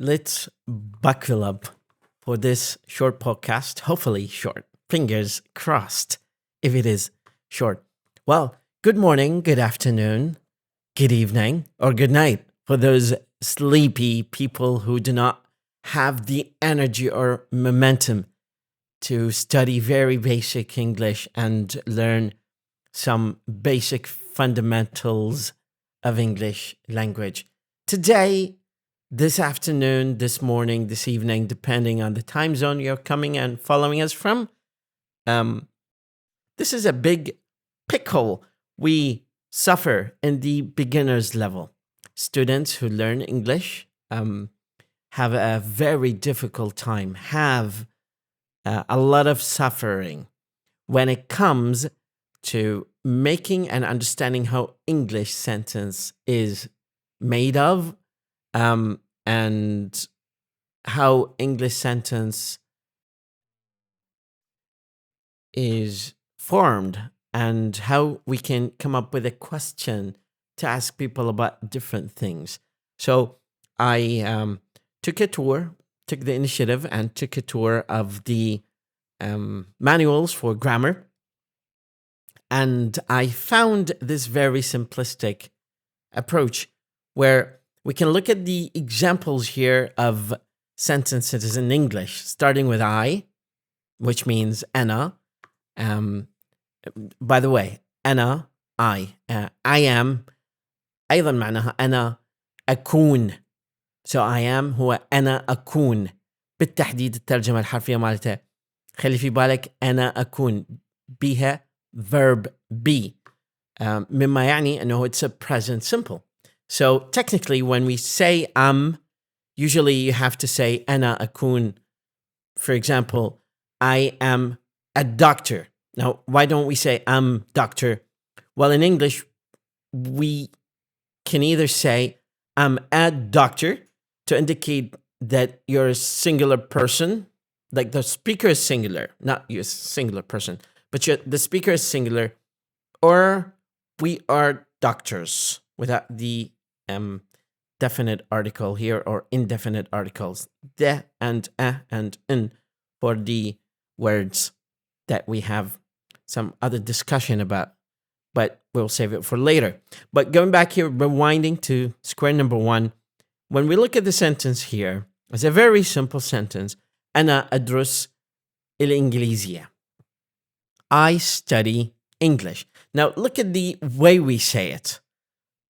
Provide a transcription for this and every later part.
let's buckle up for this short podcast. Hopefully short. Fingers crossed if it is short. Well, good morning, good afternoon, good evening, or good night for those sleepy people who do not have the energy or momentum to study very basic English and learn some basic fundamentals of English language. Today, this afternoon, this morning, this evening, depending on the time zone you're coming and following us from, this is a big pickle we suffer in the beginner's level. Students who learn English have a very difficult time, have a lot of suffering when it comes to making and understanding how English sentence is made of, and how English sentence is formed, and how we can come up with a question to ask people about different things. So I took the initiative and took a tour of the manuals for grammar. And I found this very simplistic approach where we can look at the examples here of sentences in English, starting with I, which means أنا. By the way, أنا, I am أيضا معناها أنا أكون. So I am هو أنا أكون. بالتحديد الترجمة الحرفية مالته خلي في بالك أنا أكون بها verb be, مما يعني أنه it's a present simple. So technically when we say usually you have to say أنا أكون. For example, I am a doctor. Now, why don't we say I'm doctor? Well, in English, we can either say I'm a doctor to indicate that you're a singular person, like the speaker is singular, not you, a singular person, but the speaker is singular, or we are doctors without the definite article here or indefinite articles, de and a and in, for the words that we have some other discussion about, but we'll save it for later. But going back here, rewinding to square number one, when we look at the sentence here, it's a very simple sentence. أنا أدرس الإنجليزية. I study English. Now look at the way we say it.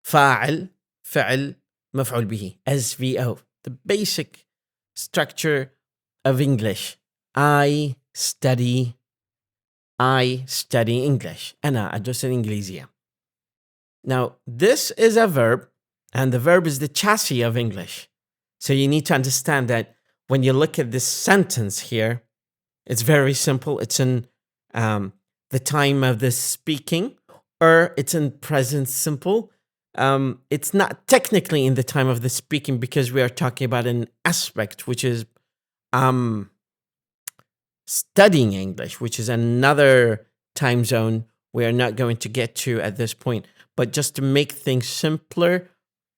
فاعل, فعل, مفعول به, SVO. The basic structure of English. I study English. أنا أدرس الإنجليزية. Now, this is a verb, and the verb is the chassis of English. So you need to understand that when you look at this sentence here, it's very simple. It's in the time of the speaking, or it's in present simple. It's not technically in the time of the speaking because we are talking about an aspect, which is studying English, which is another time zone we are not going to get to at this point. But just to make things simpler,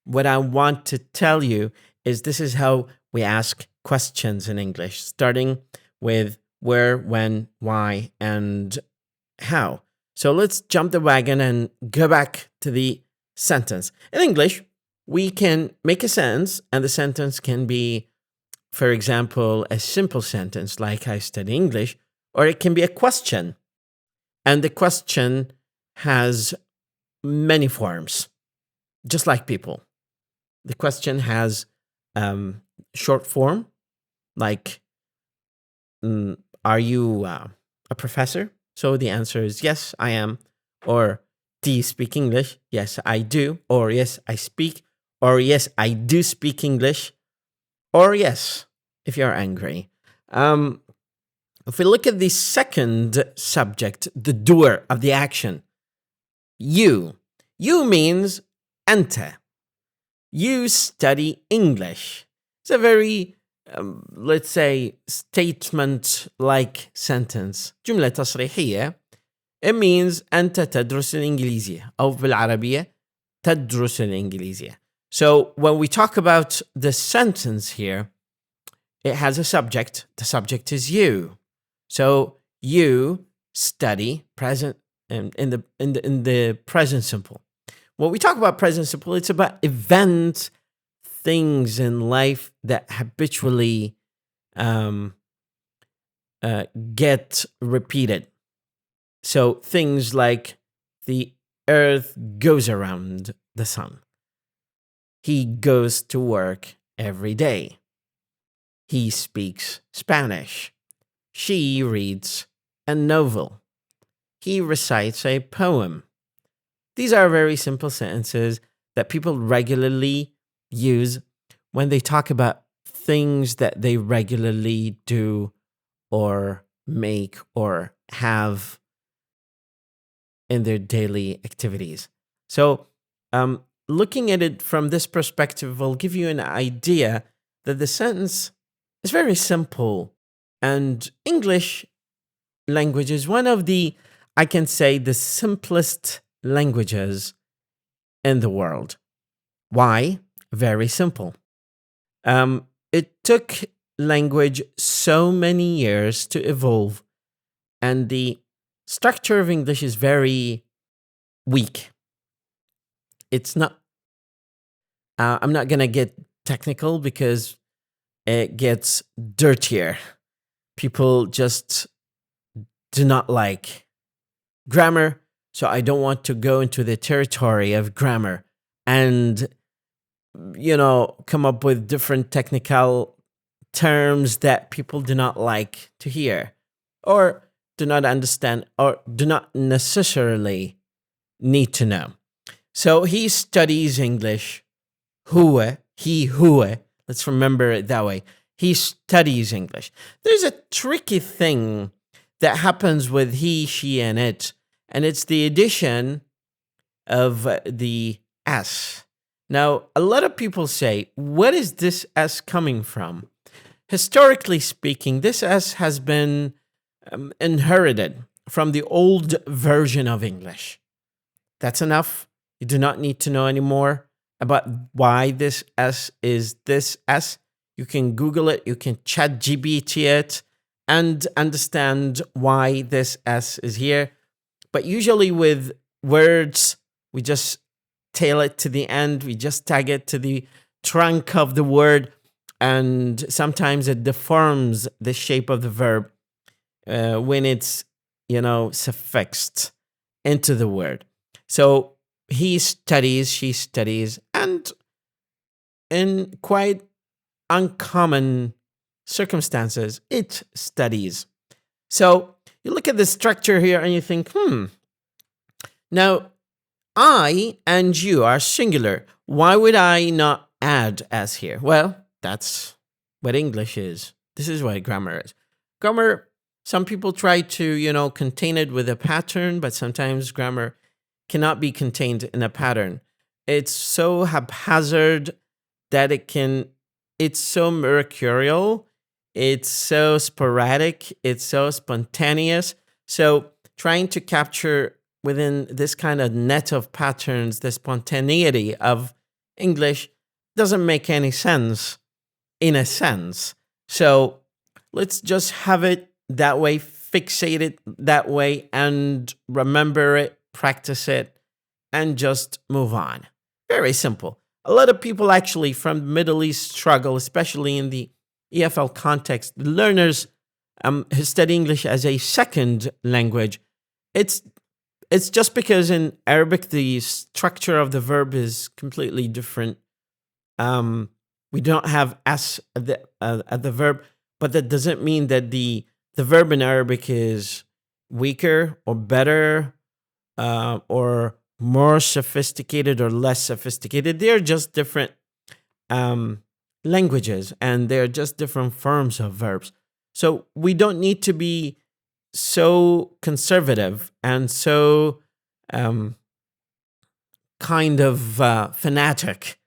what I want to tell you is this is how we ask questions in English, starting with where, when, why, and how. So let's jump the wagon and go back to the sentence. In English, we can make a sentence, and the sentence can be, for example, a simple sentence like I study English, or it can be a question. And the question has many forms, just like people. The question has short form, like, are you a professor? So the answer is yes, I am. Or do you speak English? Yes, I do. Or yes, I speak. Or yes, I do speak English. Or yes, if you're angry. If we look at the second subject, the doer of the action, you means أنت. You study English. It's a very, let's say, statement-like sentence. جملة تصريحية. It means أنت تدرس الإنجليزية. أو بالعربية تدرس الإنجليزية. So when we talk about the sentence here, it has a subject. The subject is you. So you study present in the present simple. When we talk about present simple, it's about events, things in life that habitually get repeated. So things like the earth goes around the sun. He goes to work every day. He speaks Spanish. She reads a novel. He recites a poem. These are very simple sentences that people regularly use when they talk about things that they regularly do or make or have in their daily activities. So, looking at it from this perspective will give you an idea that the sentence is very simple. And English language is one of the, I can say, the simplest languages in the world. Why? Very simple. It took language so many years to evolve, and the structure of English is very weak. It's not, I'm not going to get technical because it gets dirtier. People just do not like grammar, so I don't want to go into the territory of grammar and, come up with different technical terms that people do not like to hear or do not understand or do not necessarily need to know. So he studies English. He, let's remember it that way. He studies English. There's a tricky thing that happens with he, she, and it, and it's the addition of the S. Now, a lot of people say, what is this S coming from? Historically speaking, this S has been inherited from the old version of English. That's enough. You do not need to know anymore about why this S is this S. You can Google it, you can chat GPT it, and understand why this S is here. But usually with words, we just tail it to the end, we just tag it to the trunk of the word, and sometimes it deforms the shape of the verb when it's, suffixed into the word. So he studies, she studies, and in quite uncommon circumstances, it studies. So you look at the structure here and you think, now I and you are singular. Why would I not add as here? Well, that's what English is. This is what grammar is. Grammar, some people try to, contain it with a pattern, but sometimes grammar cannot be contained in a pattern. It's so haphazard that it's so mercurial, it's so sporadic, it's so spontaneous. So trying to capture within this kind of net of patterns, the spontaneity of English doesn't make any sense in a sense. So let's just have it that way, fixate it that way, and remember it, practice it, and just move on. Very simple. A lot of people actually from the Middle East struggle, especially in the EFL context. The learners who study English as a second language. It's just because in Arabic, the structure of the verb is completely different. We don't have S at the verb, but that doesn't mean that the verb in Arabic is weaker or better or more sophisticated or less sophisticated. They're just different languages, and they're just different forms of verbs. So we don't need to be so conservative and so kind of fanatic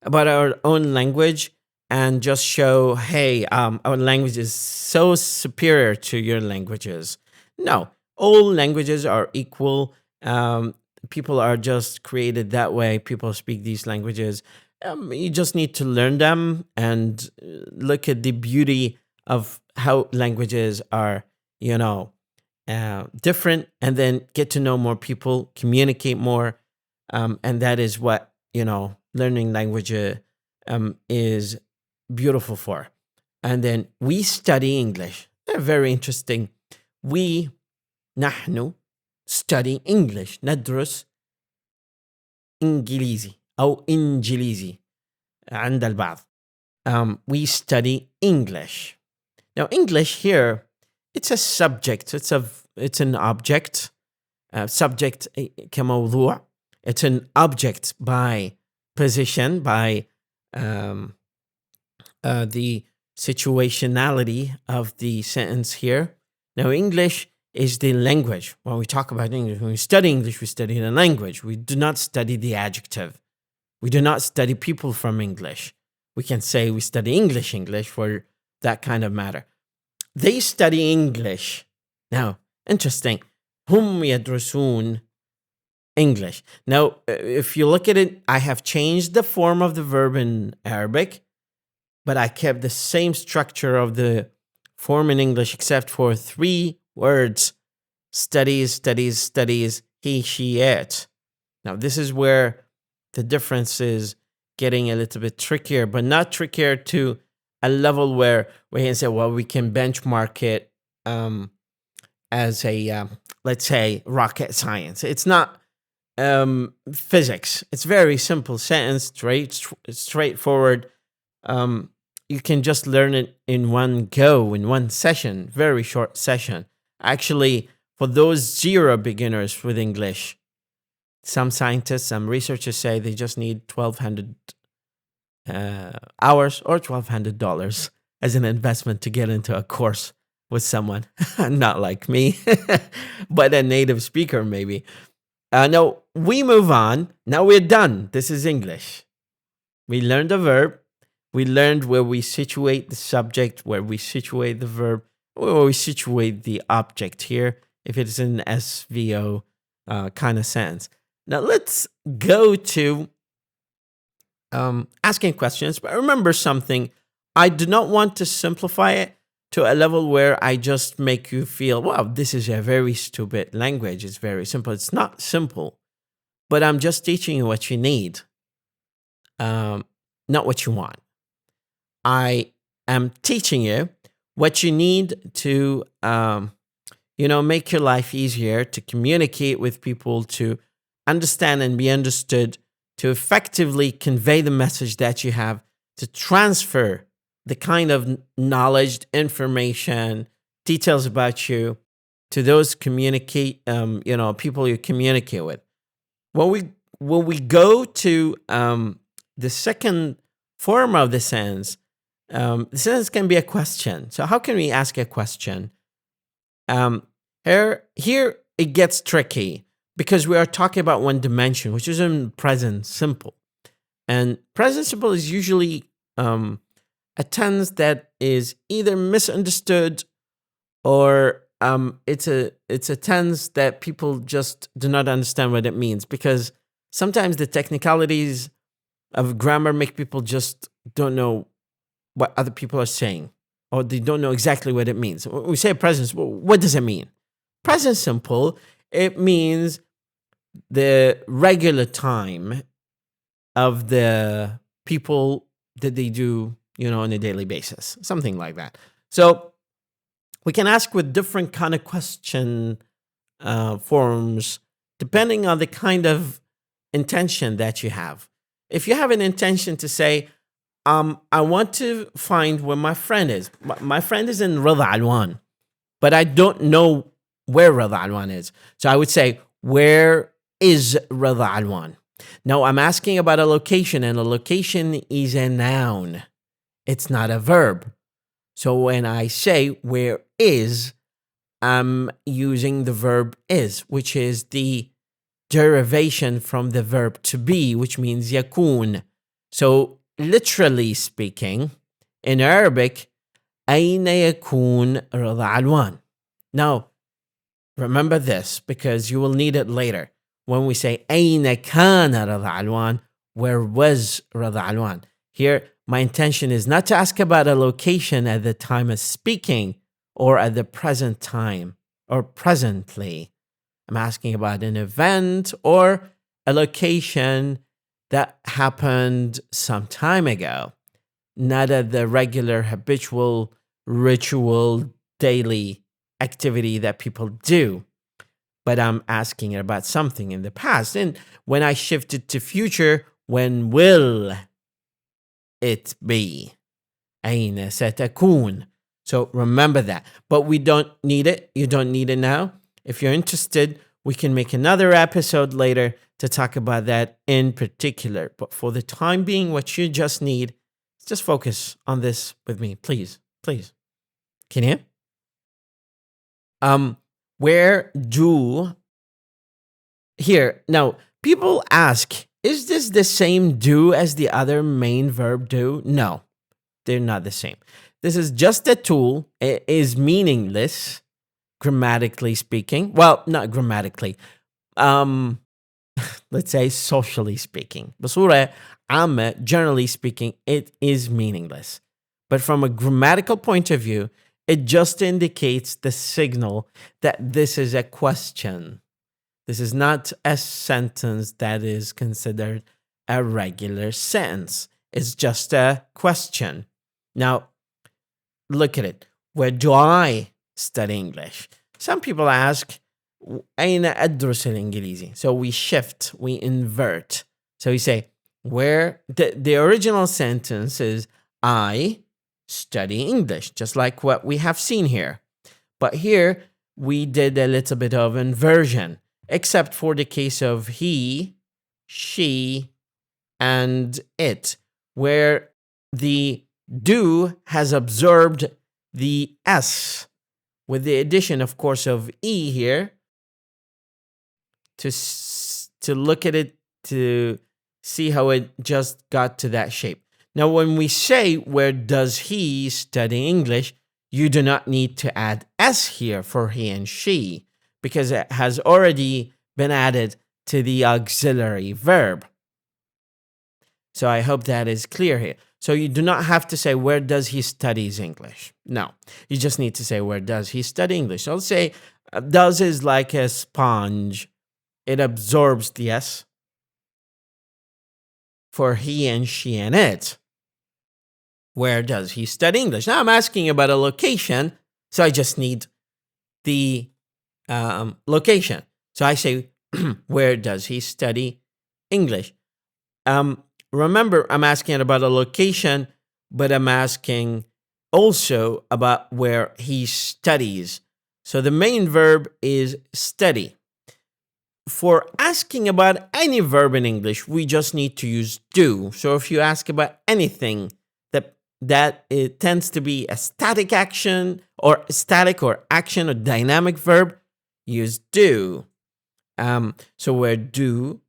about our own language and just show, hey, our language is so superior to your languages. No, all languages are equal. People are just created that way. People speak these languages. You just need to learn them and look at the beauty of how languages are, different, and then get to know more people, communicate more. And that is what, learning language is beautiful for. And then we study English. Very interesting. نحن study English. ندرس إنجليزي أو إنجليزي عند البعض. We study English. Now, English here, it's a subject. It's an object. Subject كموضوع. It's an object by position, by the situationality of the sentence here. Now, English is the language. When we talk about English, when we study English, we study the language. We do not study the adjective. We do not study people from English. We can say we study English for that kind of matter. They study English. Now, interesting. هم يدرسون English. Now, if you look at it, I have changed the form of the verb in Arabic, but I kept the same structure of the form in English except for 3 words. Studies, he, she, it. Now, this is where the difference is getting a little bit trickier, but not trickier to a level where we can say, well, we can benchmark it as a, let's say, rocket science. It's not physics. It's very simple sentence, straightforward. You can just learn it in one go, in one session, very short session. Actually, for those zero beginners with English, some scientists, some researchers say they just need 1,200 hours or $1,200 as an investment to get into a course with someone, not like me, but a native speaker maybe. Now, we move on. Now we're done. This is English. We learned the verb. We learned where we situate the subject, where we situate the verb, where we situate the object here, if it's an SVO kind of sense. Now, let's go to asking questions. But remember something. I do not want to simplify it to a level where I just make you feel, wow, this is a very stupid language. It's very simple. It's not simple, but I'm just teaching you what you need, not what you want. I am teaching you what you need to, make your life easier, to communicate with people, to understand and be understood, to effectively convey the message that you have, to transfer the kind of knowledge, information, details about you to those people you communicate with. When we go to the second form of the sentence can be a question. So how can we ask a question? Here it gets tricky because we are talking about one dimension, which is in present simple. And present simple is usually a tense that is either misunderstood or it's a tense that people just do not understand what it means, because sometimes the technicalities of grammar make people just don't know what other people are saying, or they don't know exactly what it means. When we say present simple, what does it mean? Present simple, it means the regular time of the people that they do, on a daily basis, something like that. So we can ask with different kind of question forms, depending on the kind of intention that you have. If you have an intention to say, I want to find where my friend is. My friend is in Rida Alwan, but I don't know where Rida Alwan is. So I would say, where is Rida Alwan? Now, I'm asking about a location, and a location is a noun. It's not a verb. So when I say where is, I'm using the verb is, which is the derivation from the verb to be, which means yakun. So literally speaking, in Arabic, أين يكون رضا علوان? Now, remember this because you will need it later. When we say أين كان رضا علوان, where was رضا علوان. Here, my intention is not to ask about a location at the time of speaking or at the present time or presently. I'm asking about an event or a location that happened some time ago, not at the regular, habitual, ritual, daily activity that people do. But I'm asking about something in the past. And when I shifted to future, when will it be? أين ستكون? So remember that. But we don't need it. You don't need it now. If you're interested, we can make another episode later to talk about that in particular. But for the time being, what you just need is just focus on this with me, please. Please. Can you? Where do... Here, now, people ask, is this the same do as the other main verb do? No, they're not the same. This is just a tool. It is meaningless, grammatically speaking. Well, not grammatically. Let's say socially speaking. بصورة عامة, generally speaking, it is meaningless. But from a grammatical point of view, it just indicates the signal that this is a question. This is not a sentence that is considered a regular sentence. It's just a question. Now, look at it. Where do I study English? Some people ask, أين أدرس الإنجليزي? So we shift, we invert. So we say, where the original sentence is, I study English, just like what we have seen here. But here, we did a little bit of inversion, except for the case of he, she, and it, where the do has absorbed the S, with the addition, of course, of E here, to look at it, to see how it just got to that shape. Now, when we say, where does he study English, you do not need to add S here for he and she, because it has already been added to the auxiliary verb. So I hope that is clear here. So you do not have to say, where does he studies English? No, you just need to say, where does he study English? I'll say, does is like a sponge. It absorbs the S for he and she and it. Where does he study English? Now I'm asking about a location, so I just need the location. So I say, where does he study English? Remember, I'm asking about a location, but I'm asking also about where he studies. So the main verb is study. For asking about any verb in English, we just need to use do. So if you ask about anything that it tends to be a static action or action or dynamic verb, use do. So where do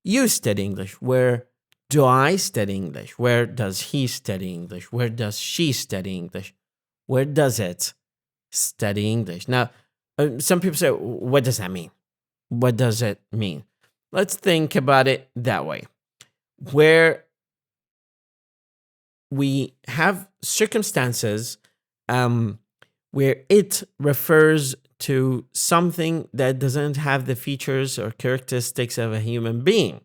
you study English? Where do I study English? Where does he study English? Where does she study English? Where does it study English? Now, some people say, what does that mean? What does it mean? Let's think about it that way. Where we have circumstances where it refers to something that doesn't have the features or characteristics of a human being.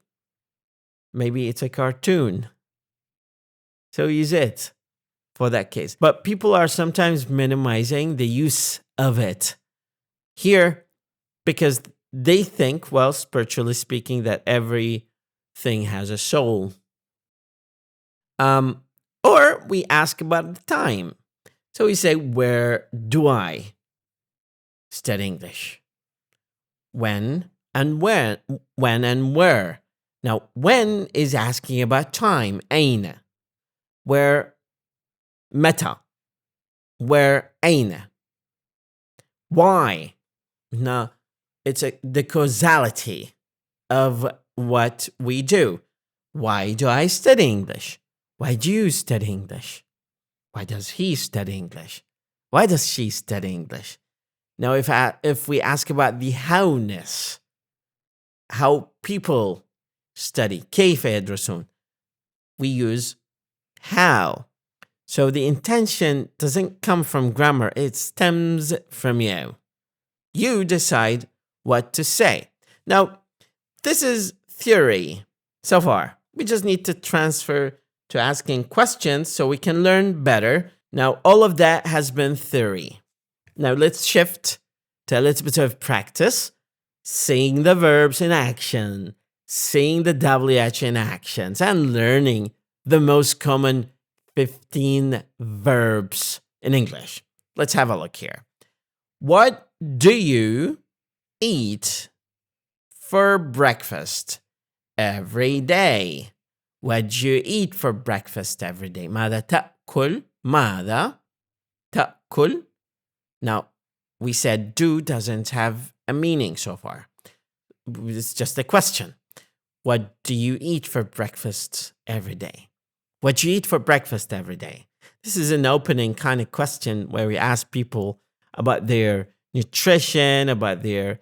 Maybe it's a cartoon. So use it for that case. But people are sometimes minimizing the use of it here because they think, well, spiritually speaking, that everything has a soul. Or we ask about the time. So we say, where do I study English? When and where. When and where. Now, when is asking about time. أين. Where, متى. Where, أين. Why. Now, it's the causality of what we do. Why do I study English? Why do you study English? Why does he study English? Why does she study English? Now, if we ask about the howness, how people study. كيف يدرسون. We use how. So the intention doesn't come from grammar. It stems from you. You decide what to say. Now, this is theory so far. We just need to transfer to asking questions so we can learn better. Now, all of that has been theory. Now, let's shift to a little bit of practice. Seeing the verbs in action, seeing the WH in actions, and learning the most common 15 verbs in English. Let's have a look here. What do you eat for breakfast every day? What do you eat for breakfast every day? ماذا تأكل? ماذا تأكل? Now, we said do doesn't have a meaning so far. It's just a question. What do you eat for breakfast every day? What do you eat for breakfast every day? This is an opening kind of question where we ask people about their nutrition, about their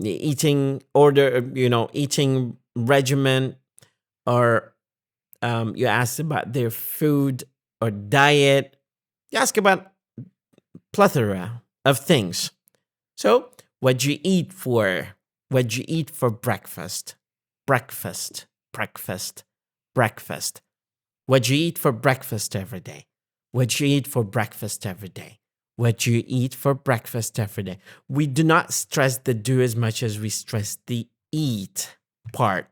eating order, eating regimen, or you ask about their food or diet. You ask about plethora of things. So, what do you eat for? What do you eat for breakfast? Breakfast, breakfast, breakfast. What do you eat for breakfast every day? What do you eat for breakfast every day? What do you eat for breakfast every day? We do not stress the do as much as we stress the eat part.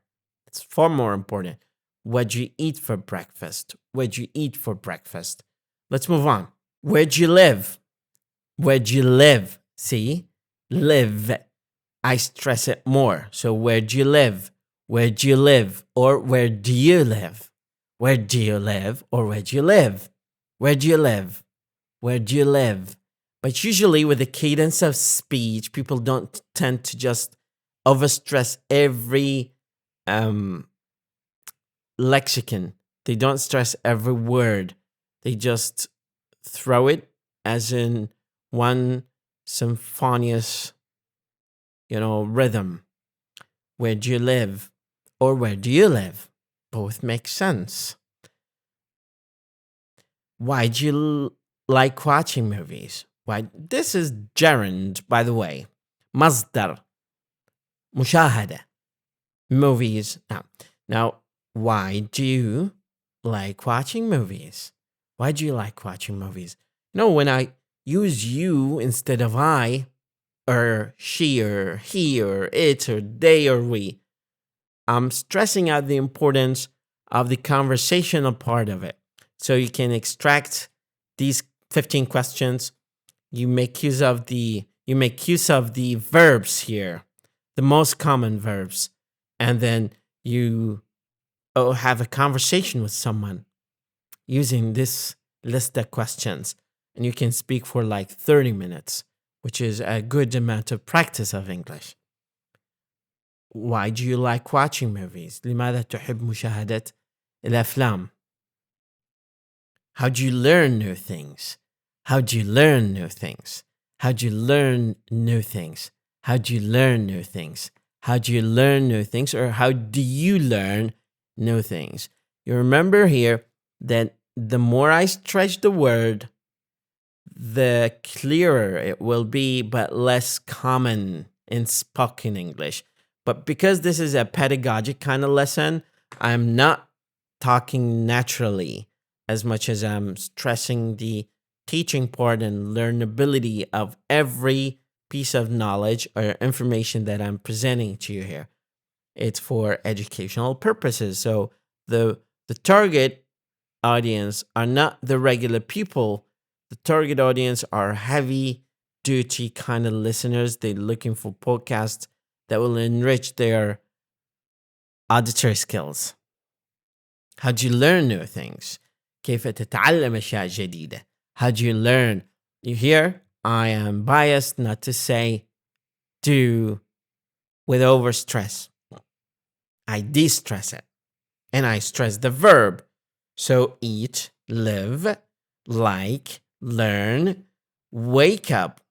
It's far more important. What do you eat for breakfast? What do you eat for breakfast? Let's move on. Where do you live? Where do you live? See? Live. I stress it more. So where do you live? Where do you live? Or where do you live? Where do you live? Or where do you live? Where do you live? Where do you live? But usually with the cadence of speech, people don't tend to just overstress every lexicon. They don't stress every word. They just throw it as in one symphonious, rhythm. Where do you live? Or where do you live? Both make sense. Why do you like watching movies? Why? This is gerund, by the way. مصدر. مشاهدة. Movies. Now, why do you like watching movies? Why do you like watching movies? When I use you instead of I, or she, or he, or it, or they, or we, I'm stressing out the importance of the conversational part of it. So you can extract these 15 questions. You make use of the verbs here, the most common verbs, and then you have a conversation with someone using this list of questions, and you can speak for like 30 minutes, which is a good amount of practice of English. Why do you like watching movies? لماذا تحب مشاهدة الأفلام? How do you learn new things? How do you learn new things? How do you learn new things? How do you learn new things? How do you learn new things? Or how do you learn new things? You remember here that the more I stretch the word, the clearer it will be, but less common in spoken English. But because this is a pedagogic kind of lesson, I'm not talking naturally as much as I'm stressing the teaching part and learnability of every piece of knowledge or information that I'm presenting to you here. It's for educational purposes. So the target audience are not the regular people. The target audience are heavy duty kind of listeners. They're looking for podcasts that will enrich their auditory skills. How do you learn new things? كيف تتعلم أشياء جديدة? How do you learn? You hear? I am biased not to say do with overstress. I de-stress it. And I stress the verb. So eat, live, like, learn, wake up,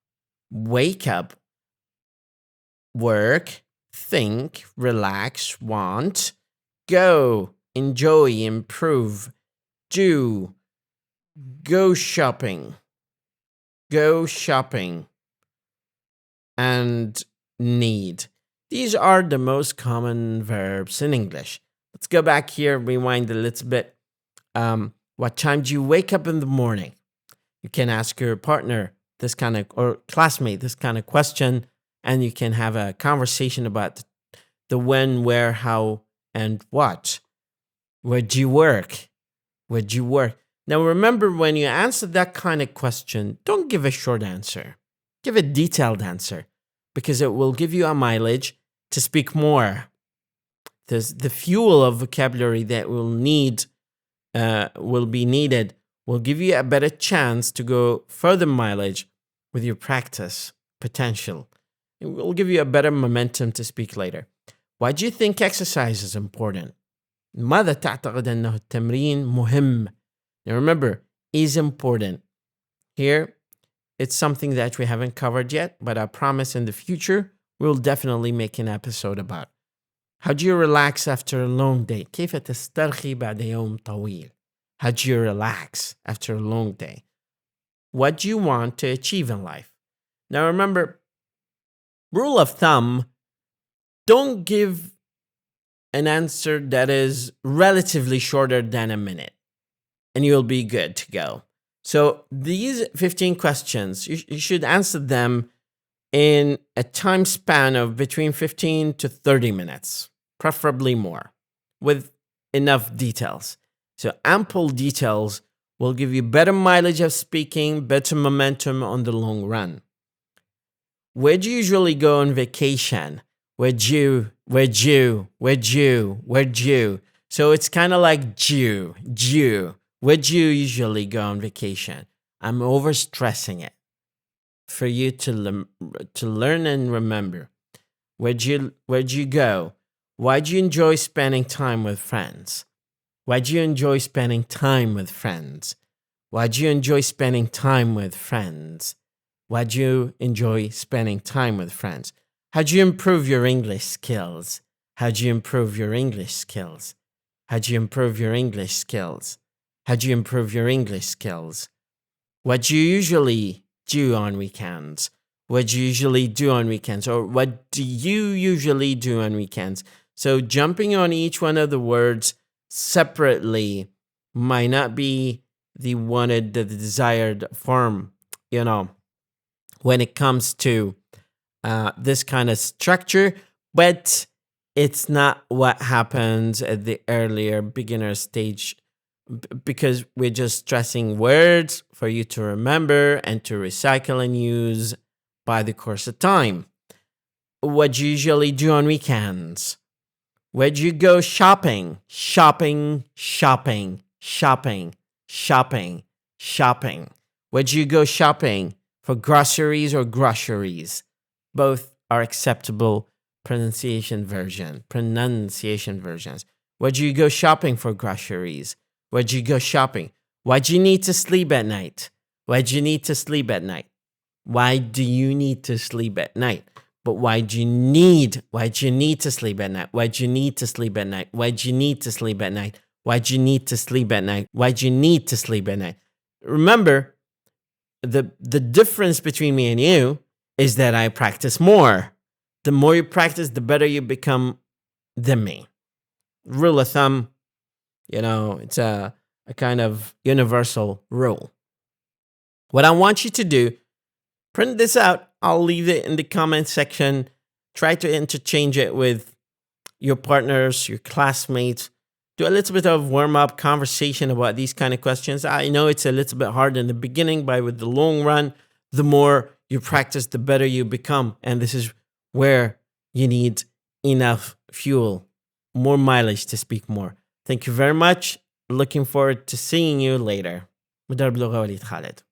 work, think, relax, want, go, enjoy, improve, do, go shopping, and need. These are the most common verbs in English. Let's go back here, rewind a little bit. What time do you wake up in the morning? You can ask your partner this kind of, or classmate this kind of question, and you can have a conversation about the when, where, how, and what. Where do you work? Where do you work? Now remember, when you answer that kind of question, don't give a short answer. Give a detailed answer, because it will give you a mileage to speak more. The fuel of vocabulary that will be needed will give you a better chance to go further mileage with your practice potential. It will give you a better momentum to speak later. Why do you think exercise is important? ماذا تعتقد أنه التمرين مهم? Now remember, is important. Here, it's something that we haven't covered yet, but I promise in the future, we'll definitely make an episode about. How do you relax after a long day? كيف تسترخي بعد يوم طويل? How do you relax after a long day? What do you want to achieve in life? Now remember, rule of thumb, don't give an answer that is relatively shorter than a minute, and you'll be good to go. So these 15 questions, you should answer them in a time span of between 15 to 30 minutes, preferably more, with enough details. So ample details will give you better mileage of speaking, better momentum on the long run. Where do you usually go on vacation? Where'd you? So it's kind of like Jew. Where'd you usually go on vacation? I'm overstressing it for you to learn and remember. Where'd you go? Why'd you enjoy spending time with friends? Why'd you enjoy spending time with friends? Why'd you enjoy spending time with friends? Why'd you enjoy spending time with friends? How'd you improve your English skills? How'd you improve your English skills? How'd you improve your English skills? How'd you improve your English skills? What do you usually do on weekends? What do you usually do on weekends? Or what do you usually do on weekends? So jumping on each one of the words separately might not be the desired form, when it comes to this kind of structure, but it's not what happens at the earlier beginner stage, because we're just stressing words for you to remember and to recycle and use by the course of time. What do you usually do on weekends? Where'd you go shopping? Shopping. Where'd you go shopping? For groceries or groceries? Both are acceptable pronunciation versions. Where'd you go shopping for groceries? Where'd you go shopping? Why'd you need to sleep at night? Why'd you need to sleep at night? Why do you need to sleep at night? But why'd you need to sleep at night? Why'd you need to sleep at night? Why'd you need to sleep at night? Why'd you need to sleep at night? Why'd you need to sleep at night? Remember, the difference between me and you is that I practice more. The more you practice, the better you become than me. Rule of thumb, it's a kind of universal rule. What I want you to do, print this out. I'll leave it in the comment section. Try to interchange it with your partners, your classmates. Do a little bit of warm-up conversation about these kind of questions. I know it's a little bit hard in the beginning, but with the long run, the more you practice, the better you become. And this is where you need enough fuel, more mileage to speak more. Thank you very much. Looking forward to seeing you later. مدرب لغة وليد خالد.